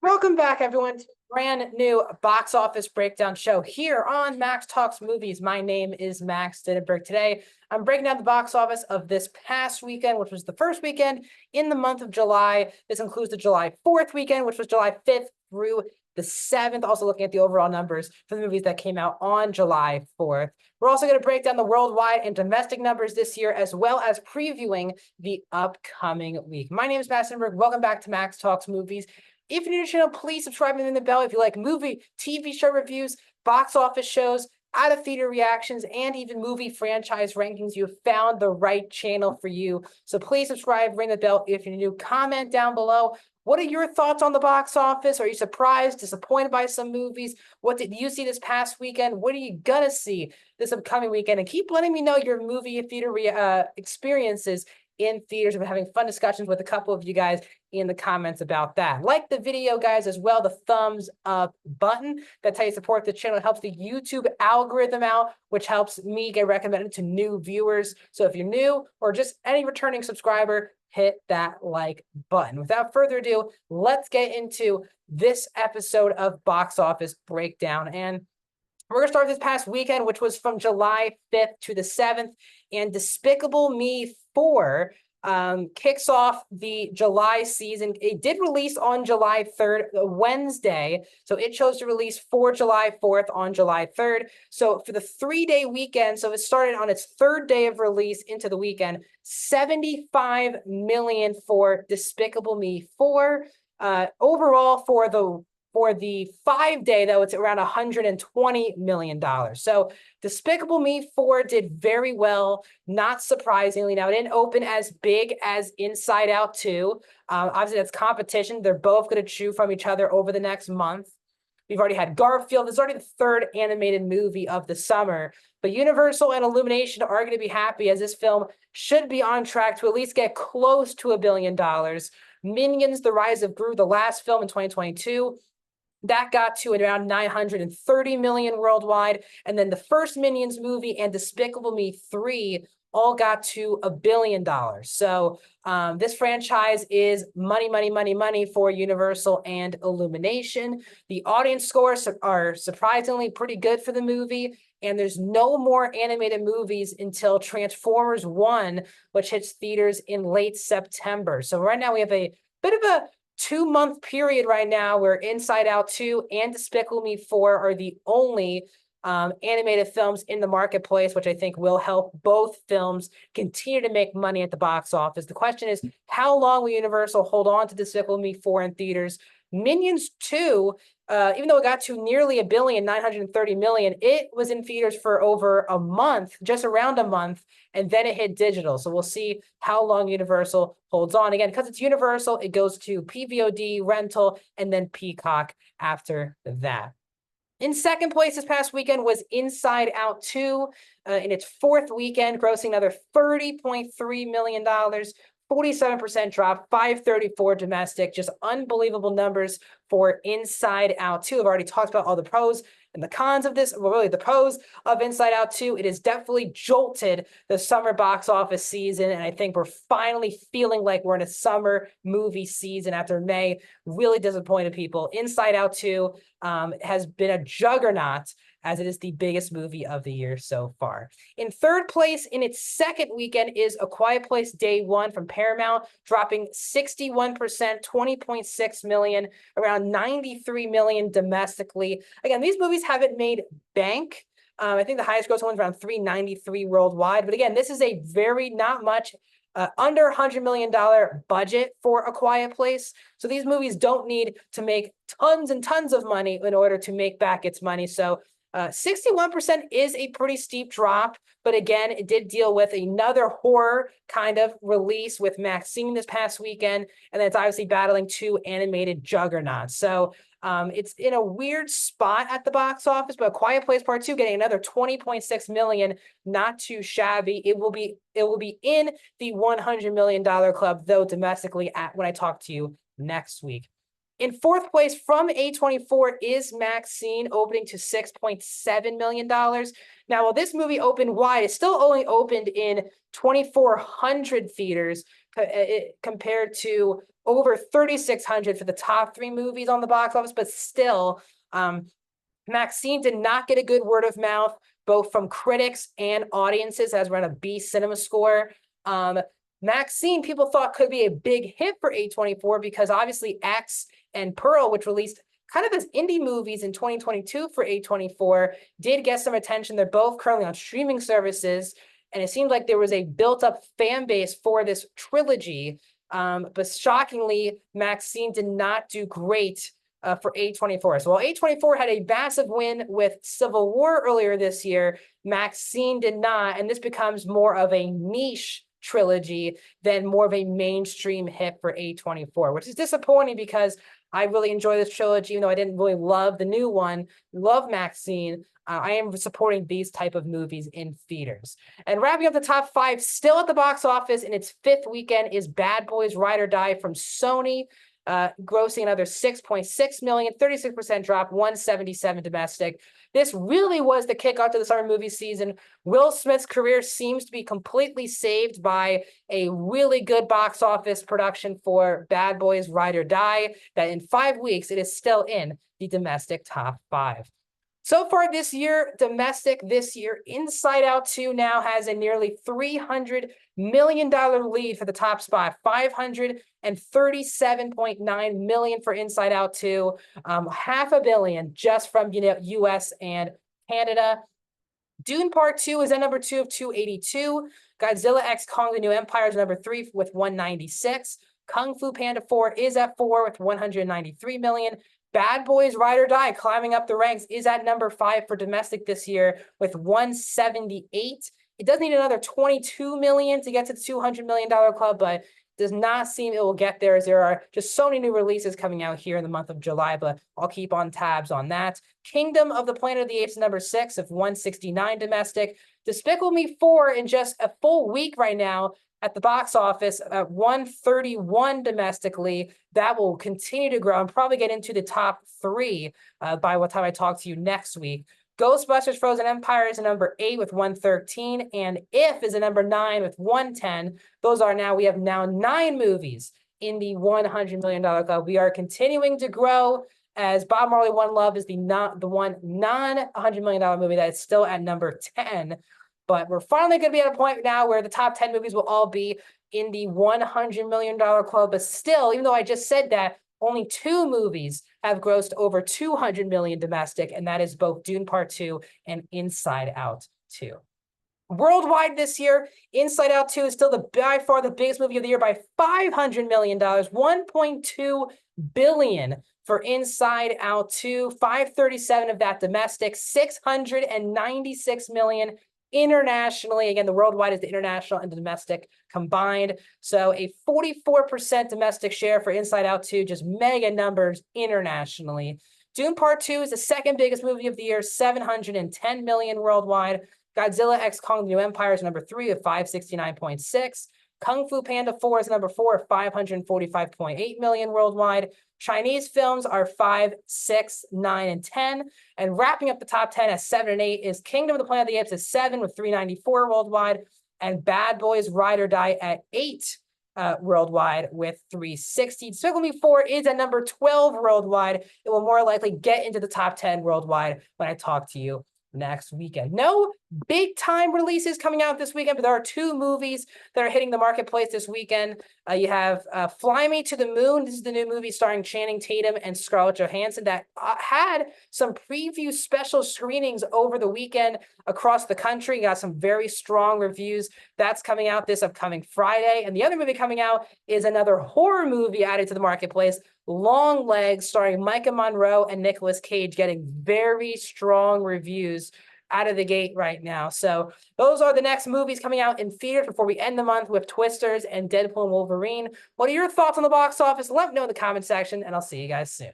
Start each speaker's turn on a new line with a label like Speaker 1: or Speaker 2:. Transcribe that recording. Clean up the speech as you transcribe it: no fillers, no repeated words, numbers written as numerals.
Speaker 1: Welcome back, everyone, to a brand new box office breakdown show here on Max Talks Movies. My name is Max Diddenberg. Today, I'm breaking down the box office of this past weekend, which was the first weekend in the month of July. This includes the July 4th weekend, which was July 5th through the 7th. Also looking at the overall numbers for the movies that came out on July 4th. We're also going to break down the worldwide and domestic numbers this year, as well as previewing the upcoming week. My name is Max Diddenberg. Welcome back to Max Talks Movies. If you're new to the channel, please subscribe and ring the bell. If you like movie, TV show reviews, box office shows, out of theater reactions, and even movie franchise rankings, you have found the right channel for you. So please subscribe, ring the bell if you're new. Comment down below. What are your thoughts on the box office? Are you surprised, disappointed by some movies? What did you see this past weekend? What are you gonna see this upcoming weekend? And keep letting me know your movie and theater experiences in theaters. I've been having fun discussions with a couple of you guys in the comments about that. Like the video, guys, as well, the thumbs up button. That's how you support the channel. It helps the YouTube algorithm out, which helps me get recommended to new viewers. So if you're new or just any returning subscriber, hit that like button. Without further ado, let's get into this episode of Box Office Breakdown. And we're going to start this past weekend, which was from July 5th to the 7th. And Despicable Me 4 kicks off the July season. It did release on July 3rd, Wednesday. So it chose to release for July 4th on July 3rd. So for the 3-day weekend, so it started on its third day of release into the weekend, 75 million for Despicable Me 4. Overall, for the 5-day, though, it's around $120 million. So Despicable Me 4 did very well, not surprisingly. Now, it didn't open as big as Inside Out 2. Obviously, that's competition. They're both going to chew from each other over the next month. We've already had Garfield. This is already the third animated movie of the summer. But Universal and Illumination are going to be happy, as this film should be on track to at least get close to $1 billion. Minions: The Rise of Gru, the last film in 2022, that got to around 930 million worldwide. And then the first Minions movie and Despicable Me 3 all got to $1 billion. So this franchise is money, money, money, money for Universal and Illumination. The audience scores are surprisingly pretty good for the movie. And there's no more animated movies until Transformers 1, which hits theaters in late September. So right now we have a bit of a 2-month period right now where Inside Out 2 and Despicable Me 4 are the only animated films in the marketplace, which I think will help both films continue to make money at the box office. The question is, how long will Universal hold on to Despicable Me 4 in theaters? Minions 2, even though it got to nearly $1 billion, 930 million, it was in theaters for over a month, just around a month, and then it hit digital. So we'll see how long Universal holds on. Again, because it's Universal, it goes to PVOD, rental, and then Peacock after that. In second place this past weekend was Inside Out 2 in its fourth weekend, grossing another $30.3 million. 47% drop, 534 domestic, just unbelievable numbers for Inside Out 2. I've already talked about all the pros and the cons of this. Well, really the pros of Inside Out 2. It has definitely jolted the summer box office season, and I think we're finally feeling like we're in a summer movie season after May really disappointed people. Inside Out 2 has been a juggernaut, as it is the biggest movie of the year so far. In third place in its second weekend is A Quiet Place Day One from Paramount, dropping 61%, 20.6 million, around 93 million domestically. Again, these movies haven't made bank. I think the highest gross one is around 393 worldwide. But again, this is a very not much under $100 million budget for A Quiet Place. So these movies don't need to make tons and tons of money in order to make back its money. So 61% is a pretty steep drop, but again, it did deal with another horror kind of release with Maxine this past weekend, and then it's obviously battling two animated juggernauts. So it's in a weird spot at the box office, but Quiet Place Part 2 getting another 20.6 million, not too shabby. It will be in the $100 million club, though, domestically when I talk to you next week. In fourth place from A24 is Maxine, opening to $6.7 million. Now, while this movie opened wide, it still only opened in 2,400 theaters compared to over 3,600 for the top three movies on the box office, but still, Maxine did not get a good word of mouth, both from critics and audiences, as we're on a B cinema score. Maxine, people thought could be a big hit for A24 because obviously X and Pearl, which released kind of as indie movies in 2022 for A24, did get some attention. They're both currently on streaming services, and it seemed like there was a built-up fan base for this trilogy. But shockingly, Maxine did not do great for A24. So while A24 had a massive win with Civil War earlier this year, Maxine did not, and this becomes more of a niche trilogy than more of a mainstream hit for A24, which is disappointing because I really enjoy this trilogy, even though I didn't really love the new one, love Maxine. I am supporting these type of movies in theaters. And wrapping up the top five, still at the box office in its fifth weekend, is Bad Boys Ride or Die from Sony, grossing another 6.6 million, 36% drop, 177 domestic. This really was the kickoff to the summer movie season. Will Smith's career seems to be completely saved by a really good box office production for Bad Boys Ride or Die, that in 5 weeks, it is still in the domestic top five. So far this year, domestic this year, Inside Out 2 now has a nearly $300 million lead for the top spot, $537.9 million for Inside Out 2, $500 million just from US and Canada. Dune Part 2 is at number 2 of 282. Godzilla X Kong: The New Empire is number 3 with 196. Kung Fu Panda 4 is at 4 with 193 million. Bad Boys Ride or Die, climbing up the ranks, is at number 5 for domestic this year with 178. It does need another 22 million to get to the $200 million club, but does not seem it will get there, as there are just so many new releases coming out here in the month of July, but I'll keep on tabs on that. Kingdom of the Planet of the Apes, number 6 of 169 domestic. Despicable Me 4 in just a full week right now at the box office at 131 domestically. That will continue to grow and probably get into the top 3 by what time I talk to you next week. Ghostbusters Frozen Empire is a number 8 with 113, and If is a number 9 with 110. We have now 9 movies in the $100 million club. We are continuing to grow, as Bob Marley One Love is the one non-$100 million movie that is still at number 10. But we're finally going to be at a point now where the top 10 movies will all be in the $100 million club. But still, even though I just said that, only 2 movies have grossed over $200 million domestic, and that is both Dune Part 2 and Inside Out 2. Worldwide this year, Inside Out 2 is still by far the biggest movie of the year by $500 million, $1.2 billion for Inside Out 2, 537 of that domestic, 696 million internationally. Again, the worldwide is the international and the domestic combined. So a 44% domestic share for Inside Out 2, just mega numbers internationally. Dune Part 2 is the second biggest movie of the year, 710 million worldwide. Godzilla X Kong: The New Empire is number 3 of 569.6. Kung Fu Panda 4 is number 4 of 545.8 million worldwide. Chinese films are 5, 6, 9, and 10. And wrapping up the top 10 at 7 and 8 is Kingdom of the Planet of the Apes at 7 with 394 worldwide. And Bad Boys Ride or Die at 8 worldwide with 360. Despicable Me 4 is at number 12 worldwide. It will more likely get into the top 10 worldwide when I talk to you next weekend. No big time releases coming out this weekend, but there are 2 movies that are hitting the marketplace this weekend. You have Fly Me to the Moon. This is the new movie starring Channing Tatum and Scarlett Johansson that had some preview special screenings over the weekend across the country. Got some very strong reviews. That's coming out this upcoming Friday. And the other movie coming out is another horror movie added to the marketplace, Longlegs, starring Micah Monroe and Nicolas Cage, getting very strong reviews out of the gate right now. So those are the next movies coming out in theaters before we end the month with Twisters and Deadpool and Wolverine. What are your thoughts on the box office? Let me know in the comment section, and I'll see you guys soon.